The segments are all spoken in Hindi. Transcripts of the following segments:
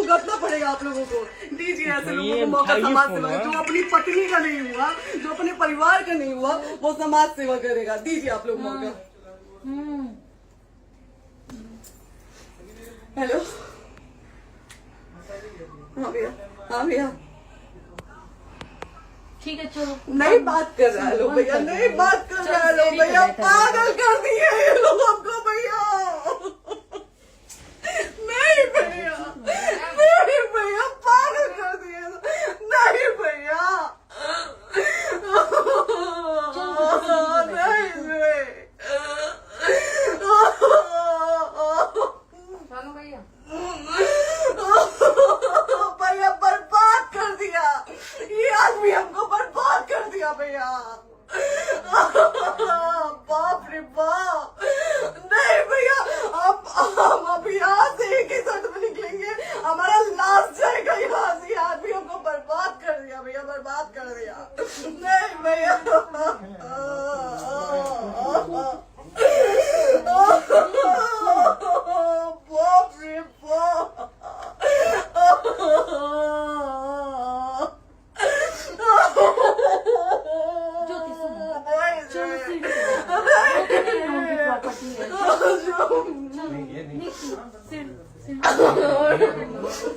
भुगतना पड़ेगा आप लोगों को। दीजिए ऐसे लोगों को मौका समाज सेवा, जो अपनी पत्नी का नहीं हुआ, जो अपने परिवार का नहीं हुआ, वो समाज सेवा करेगा। दीजिए आप लोग मौका। हेलो, हाँ भैया, हाँ भैया, ठीक है चलो। नहीं बात कर रहा है लोग भैया, नहीं बात कर रहा है लोग भैया, पागल कर दिए ये लोग हमको भैया। नहीं भैया, नहीं भैया, पागल कर दिए, नहीं भैया, नहीं भैया, भैया बर्बाद कर दिया ये आदमी, हमको बर्बाद कर दिया भैया। बाप रे बाप, नहीं भैया, हम अब यहाँ से एक ही शर्त में निकलेंगे, हमारा लास्ट जाएगा यहाँ से। ये आदमी हमको बर्बाद कर दिया भैया, बर्बाद कर दिया। नहीं भैया, बाप रे बाप,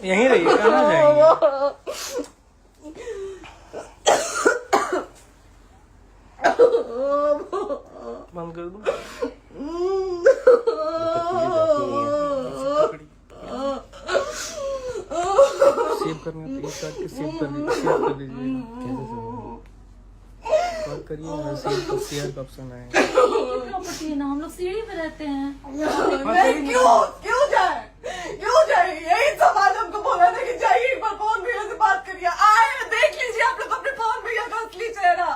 यहीं रहिए, कहाँ जाएंगे? बंद कर दूं? सेव करना तो एक काट के सेव कर दीजिए। और करिए ना, शेयर का ऑप्शन आएगा। प्रॉपर्टी है ना, हम लोग सीढ़ी पे रहते हैं। नहीं, क्यों जाए, क्यों जाए? यही समाज हमको बोला था कि जाइए एक बार फोन भैया से बात करिए। आए, देख लीजिए आप लोग अपने फोन भैया का असली चेहरा,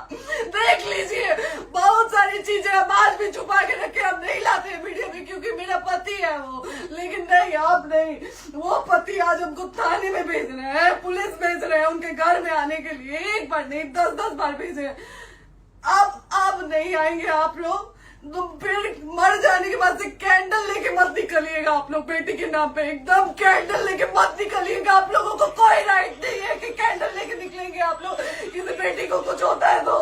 देख लीजिए। बहुत सारी चीजें हम आज भी छुपा के रखे, हम नहीं लाते वीडियो में, क्योंकि मेरा पति है वो। लेकिन नहीं, अब नहीं, वो पति आज हमको थाने में भेज रहे हैं, पुलिस भेज रहे हैं उनके घर में आने के लिए। एक बार नहीं, 10-10 बार भेजे। अब नहीं आएंगे आप लोग, तो फिर मर जाने के बाद से कैंडल लेके मत निकलिएगा आप लोग बेटी के नाम पे। एकदम कैंडल लेके मत निकलिएगा, आप लोगों को कोई राइट नहीं है कि कैंडल लेके निकलेंगे आप लोग। किसी बेटी को कुछ होता है तो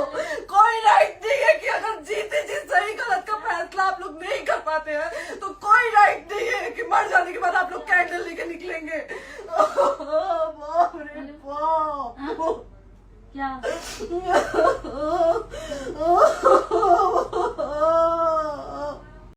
कोई राइट नहीं है कि अगर जीते जी सही गलत का फैसला आप लोग नहीं कर पाते हैं तो